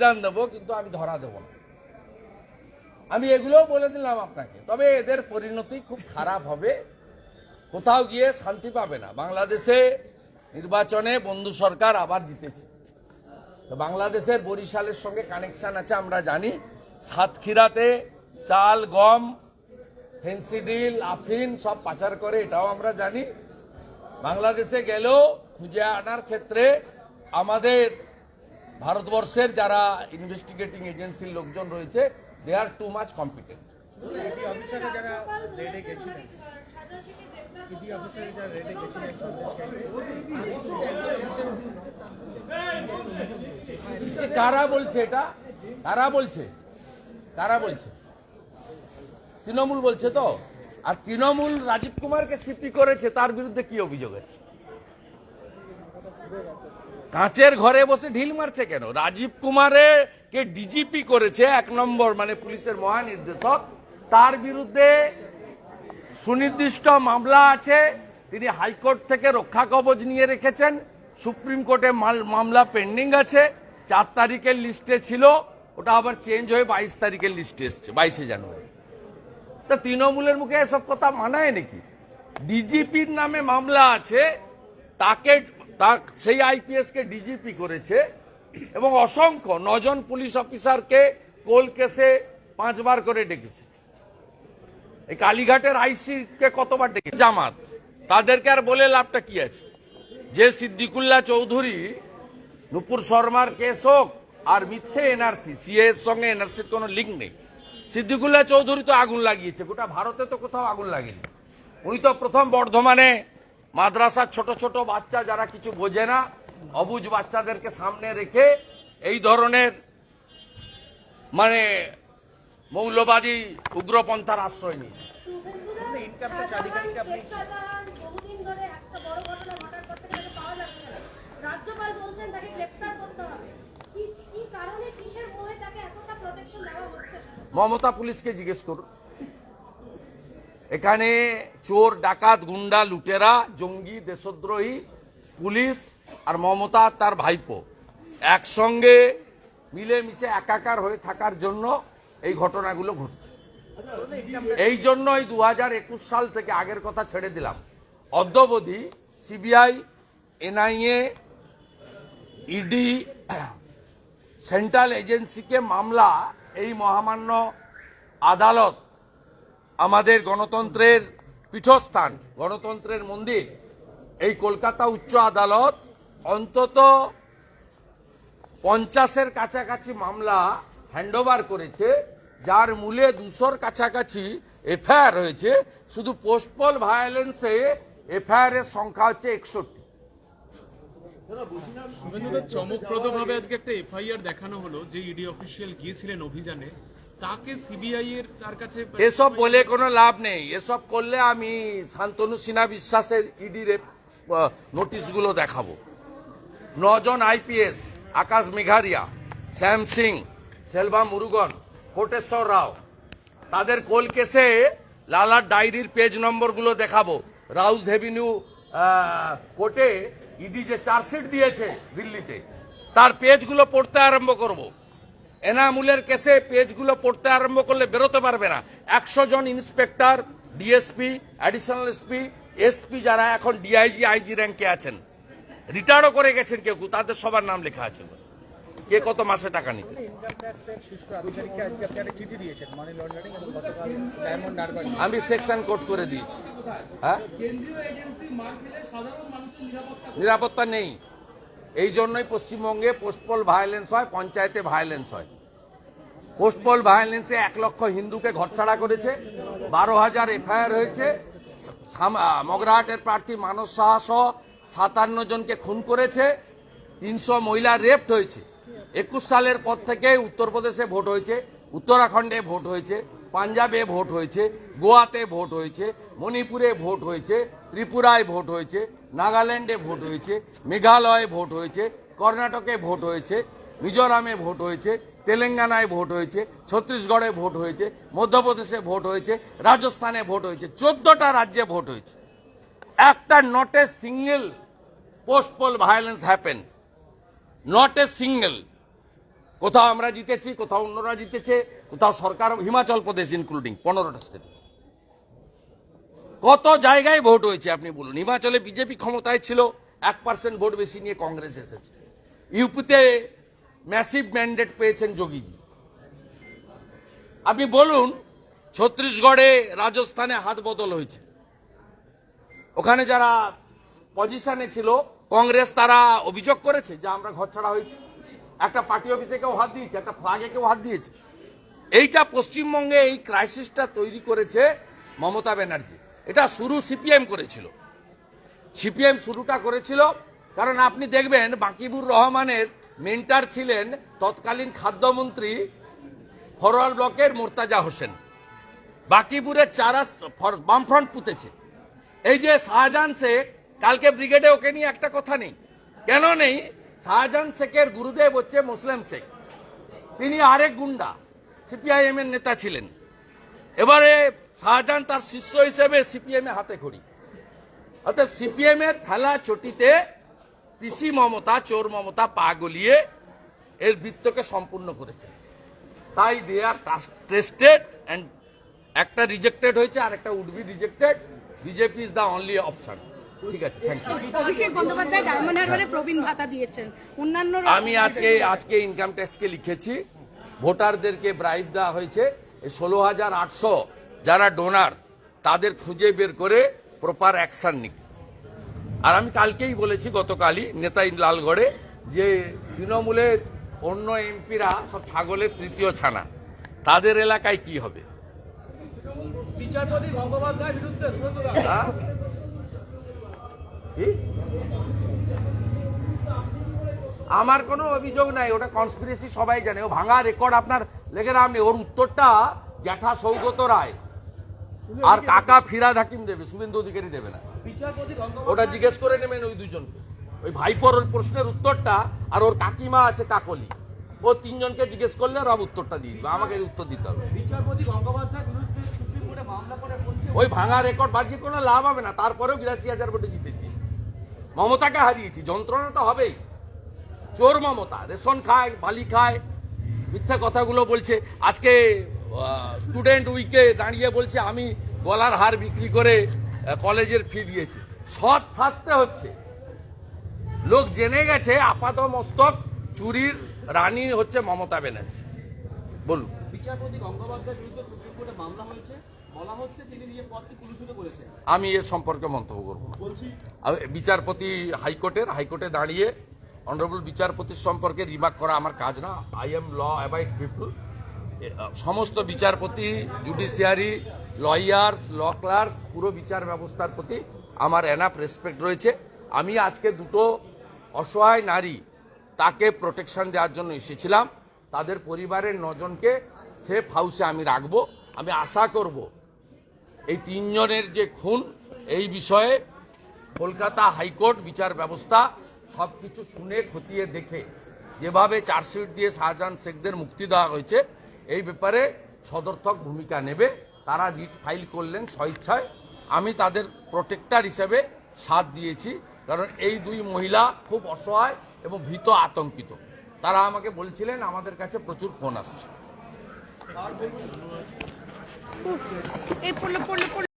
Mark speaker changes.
Speaker 1: দান দেবো, কিন্তু আমি ধরা দেব না। আমি এগুলোও বলে দিলাম আপনাকে। তবে এদের পরিণতি খুব খারাপ হবে, কোথাও গিয়ে শান্তি পাবে না। বাংলাদেশে নির্বাচনে বন্ধু সরকার আবার জিতেছে। তো বাংলাদেশের বরিশালের সঙ্গে কানেকশন আছে আমরা জানি। সাতক্ষীরাতে চাল, গম, ফেন্সিডিল, আফিন সব পাচার করে, এটাও আমরা জানি। বাংলাদেশে গেলেও খুঁজে আনার ক্ষেত্রে আমাদের ভারতবর্ষের যারা ইনভেস্টিগেটিং এজেন্সির লোকজন রয়েছে, দে আর টু মাচ কম্পিটেন্ট। কারা বলছে এটা? কারা বলছে? কারা বলছে? তৃণমূল বলছে তো। আর তৃণমূল রাজীব কুমারকে সিপি করেছে, তার বিরুদ্ধে কি অভিযোগ আছে? কাঁচের ঘরে বসে ঢিল মারছে কেন? রাজীব কুমারে কে ডিজিপি করেছে, 1 নম্বর মানে পুলিশের মহানির্দেশক, তার বিরুদ্ধে সুনির্দিষ্ট মামলা আছে। তিনি হাইকোর্ট থেকে রক্ষা কবচ নিয়ে রেখেছেন, সুপ্রিম কোর্টে মামলা পেন্ডিং আছে। 4 তারিখের লিস্টে ছিল, ওটা আবার চেঞ্জ হয়ে 22 তারিখের লিস্টে এসছে, 22শে জানুয়ারি। তা তৃণমূলের মুখে এসব কথা মানায় নাকি? ডিজিপির নামে মামলা আছে, তাকে সেই আইপিএস কে ডিজিপি করেছে, এবং অসংখ্য 9 জন পুলিশ অফিসারকে কোল কেসে 5 বার করে ডেকেছে। এই কালীঘাটের আইসি কে কতবার ডেকেছে জামাত, তাদেরকে আর বলে লাভটা কি আছে? যে সিদ্দিকুল্লাহ চৌধুরী, নুপুর শর্মার কেস হোক আর মিথ্যে এনআরসি, সিএ এর সঙ্গে এনআরসির কোনো লিঙ্ক নেই। সিদ্দিকুল্লাহ চৌধুরী তো আগুন লাগিয়েছে, গোটা ভারতে তো কোথাও আগুন লাগেনি। উনি তো প্রথম বর্ধমানে মাদ্রাসার ছোট ছোট বাচ্চা যারা কিছু বোঝে না, অবুঝ বাচ্চাদেরকে সামনে রেখে এই ধরনের মানে মৌলবাদী উগ্রপন্থার আশ্রয় নিয়ে। মমতা পুলিশকে জিজ্ঞেস করুন। এখানে চোর, ডাকাত, গুন্ডা, লুটেরা, জঙ্গি, দেশদ্রোহী, পুলিশ আর মমতা তার ভাইপো একসঙ্গে মিলেমিশে একাকার হয়ে থাকার জন্য এই ঘটনাগুলো ঘটছে। এই জন্যই 2021 সাল থেকে, আগের কথা ছেড়ে দিলাম, অদ্যাবধি সিবিআই, এনআইএ, ইডি, সেন্ট্রাল এজেন্সিকে মামলা, এই মহামান্য আদালত, আমাদের গণতন্ত্রের পীঠস্থান, গণতন্ত্রের মন্দির, এই কলকাতা উচ্চ আদালত অন্তত 50-এর কাছাকাছি মামলা হ্যান্ডওভার করেছে, যার মূলে 200-র কাছাকাছি এফআইআর হয়েছে। শুধু পোস্টপল ভায়োলেন্সে এফআইআর এর সংখ্যা হচ্ছে 61।
Speaker 2: চমকপ্রদভাবে আজকে একটা এফআইআর দেখানো হলো, যে ইডি অফিসিয়াল গিয়েছিলেন অভিযানে, তাকে সিবিআই এর তার কাছে।
Speaker 1: এসব বলে কোনো লাভ নেই। এসব করলে আমি শান্তনু সিনহা বিশ্বাসের ইডির নোটিশগুলো দেখাবো। 9 জন আইপিএস, আকাশ মেঘারিয়া, শ্যাম সিং, সেলভা মুরুগন, কোটেশ্বর রাও, তাদের কোল কেসে লালার ডায়েরির পেজ নম্বরগুলো দেখাবো। রাউজ এভিনিউ কোর্টে ইডি যে চার্জশিট দিয়েছে দিল্লিতে, তার পেজগুলো পড়তে আরম্ভ করব। এনামুলের কেসে পেজগুলো পড়তে আরম্ভ করলে বেরোতে পারবে না। 100 জন inspector, DSP, additional SP, SP যারা এখন ডিআইজি, আইজি র্যাঙ্কে আছেন, রিটায়ারও করে গেছেন কেউ, তাদের সবার নাম লেখা আছে, কে কত মাসে টাকা নিতে। আমি সেকশন কোড করে দিয়েছি। হ্যাঁ, নিরাপত্তা নেই, এই জন্যই পশ্চিমবঙ্গে পোস্টপল ভায়োলেন্স হয়, পঞ্চায়েতে ভায়োলেন্স হয়। পোস্টপল ভায়োলেন্সে 1 লক্ষ হিন্দুকে ঘরছাড়া করেছে, 12,000 এফআইআর হয়েছে। মগরাহাটের প্রার্থী মানস সাহা সহ 57 জনকে খুন করেছে, 300 মহিলা রেপড হয়েছে। 21 সালের পর থেকে উত্তরপ্রদেশে ভোট হয়েছে, উত্তরাখণ্ডে ভোট হয়েছে, পাঞ্জাবে ভোট হয়েছে, গোয়াতে ভোট হয়েছে, মণিপুরে ভোট হয়েছে, ত্রিপুরায় ভোট হয়েছে, নাগাল্যান্ডে ভোট হয়েছে, মেঘালয়ে ভোট হয়েছে, কর্ণাটকে ভোট হয়েছে, মিজোরামে ভোট হয়েছে, তেলেঙ্গানায় ভোট হয়েছে, ছত্তিশগড়ে ভোট হয়েছে, মধ্যপ্রদেশে ভোট হয়েছে, রাজস্থানে ভোট হয়েছে, 14টা রাজ্যে ভোট হয়েছে। একটা not a single post-poll violence happen, not a single. কোথাও আমরা জিতেছি, কোথাও অন্যরা জিতেছে, কোথাও সরকার, হিমাচল প্রদেশ ইনক্লুডিং 15টা স্টেট। কত জায়গায় ভোট হয়েছে আপনি বলুন। হিমাচলে বিজেপি ক্ষমতায় ছিল, 1% ভোট বেশি নিয়ে কংগ্রেস এসেছে। ইউপিতে ম্যাসিভ ম্যান্ডেট পেয়েছেন যোগীজি। আপনি বলুন, ছত্তিশগড়ে, রাজস্থানে হাত বদল হয়েছে। ওখানে যারা পজিশনে ছিল কংগ্রেস, তারা অভিযোগ করেছে যে আমরা ঘরছাড়া হয়েছি। একটা পার্টি অফিসে কেউ হাত দিয়েছে, একটা ফ্ল্যাগে কেউ হাত দিয়েছে। এইটা পশ্চিমবঙ্গে এই ক্রাইসিসটা তৈরি করেছে মমতা ব্যানার্জি। এটা শুরু সিপিএম করেছিল। সিপিএম শুরুটা করেছিল কারণ আপনি দেখবেন বাকিবুর রহমানের মেন্টার ছিলেন তৎকালীন খাদ্যমন্ত্রী ফরওয়ার্ড ব্লকের মোর্তাজা হোসেন। বাকিবুরের চারা বামফ্রন্ট পুঁতেছে। এই যে শাহজাহান শেখ, কালকে ব্রিগেডে ওকে নিয়ে একটা কথা নেই। কেন নেই? শাহজাহান শেখের গুরুদেব হচ্ছে মুসলিম শেখ। তিনি আরেক গুন্ডা, সিপিআইএম এর নেতা ছিলেন। এবারে শাহজাহান তার শিষ্য হিসেবে সিপিএম এ হাতে খড়ি। অর্থাৎ সিপিএম এর খেলা চটিতে পিসি মমতা, চোর মমতা পা গলিয়ে এর বৃত্তকে সম্পূর্ণ করেছে। তাই দে আর টেস্টেড অ্যান্ড একটা রিজেক্টেড হয়েছে আর একটা would be rejected. BJP is the only option. ঠিক আছে, thank you.
Speaker 3: Abhishek Bandyopadhyay Diamond হারবারে প্রবীণ ভাতা দিয়েছেন, অন্যান্য
Speaker 1: আমি আজকে ইনকাম ট্যাক্সকে লিখেছি, ভোটারদেরকে ব্রাইব দেওয়া হয়েছে। 16,800 যারা ডোনার তাদের খুঁজে বের করে প্রপার অ্যাকশন নিক। আর আমি কালকেই বলেছি, গতকালই নেতাই লালগড়ে, যে তৃণমূলের অন্য এমপিরা সব ছাগলের তৃতীয় ছানা, তাদের এলাকায় কি হবে।
Speaker 4: বিচারপতি গঙ্গোপাধ্যায়ের বিরুদ্ধে
Speaker 1: হ্যাঁ? কি? আমার কোনো অভিযোগ নাই, ওটা কনস্পিরেসি, সবাই জানে। ও ভাঙা রেকর্ড আপনার লেগে নাম নেই। ওর উত্তরটা জ্যাঠা সৌগত রায় আর কাকা ফিরাদ হাকিম দেবে, শুভেন্দু অধিকারী দেবে না।
Speaker 4: বিচারপতি
Speaker 1: ওটা জিজ্ঞেস করে নেবেন ওই দুজনকে। ওই ভাইপোর ওর প্রশ্নের উত্তরটা, আর ওর কাকিমা আছে কাকলি, ও তিনজনকে জিজ্ঞেস করলে ওরা উত্তরটা দিয়ে দিবে, আমাকে উত্তর দিতে হবে।
Speaker 4: বিচারপতি গঙ্গোপাধ্যায়ের বিরুদ্ধে সুপ্রিম কোর্টে মামলা করে বলছে
Speaker 1: ওই ভাঙা রেকর্ড বাজিয়ে কোনো লাভ হবে না। তারপরেও 82,000 ভোটে জিতেছি, মমতাকে হারিয়েছি। যন্ত্রণা তো হবেই। চোর মমতা, রেশন খায়, বালি খায়, মিথ্যা কথাগুলো বলছে। আজকে স্টুডেন্ট উইকে দাঁড়িয়ে বলছে আমি গলার হার বিক্রি করে কলেজের ফি দিয়েছি। সৎ শাস্তে হচ্ছে। লোক জেনে গেছে আপাত মস্তক চুরির রানী হচ্ছে মমতা ব্যানার্জি। বলুন।
Speaker 4: বিচারপতি গঙ্গোপাধ্যায়ের বিরুদ্ধে সুপ্রিম কোর্টে মামলা হয়েছে, বলা হচ্ছে তিনি নিজের পদটি কুলুষিত করেছেন।
Speaker 1: আমি এর সম্পর্কে মন্তব্য করব না। বিচারপতি হাইকোর্টে দাঁড়িয়ে অনারেবল বিচারপতির সম্পর্কে রিমার্ক করা আমার কাজ না। I am law abide people. সমস্ত বিচারপতি, জুডিশিয়ারি, লয়ার্স, ল ক্লার্কস, পুরো বিচার ব্যবস্থার প্রতি আমার এনাফ রেসপেক্ট রয়েছে। আমি আজকে দুটো অসহায় নারী, তাকে প্রোটেকশন দেওয়ার জন্য এসেছিলাম। তাদের পরিবারের 9 জনকে সেফ হাউসে আমি রাখবো। আমি আশা করব এই 3 জনের যে খুন, এই বিষয়ে কলকাতা হাইকোর্ট বিচার ব্যবস্থা সবকিছু শুনে খতিয়ে দেখে যেভাবে চার্জশিট দিয়ে শাহজাহান শেখদের মুক্তি দেওয়া হয়েছে, এই ব্যাপারে সদর্থক ভূমিকা নেবে। তারা রিট ফাইল করলেন স্বেচ্ছায়। আমি তাদের প্রোটেক্টর হিসেবে সাথ দিয়েছি, কারণ এই 2 মহিলা খুব অসহায় এবং ভীত, আতঙ্কিত। তারা আমাকে বলছিলেন আমাদের কাছে প্রচুর ফোন আসছে।
Speaker 3: এই পড়লো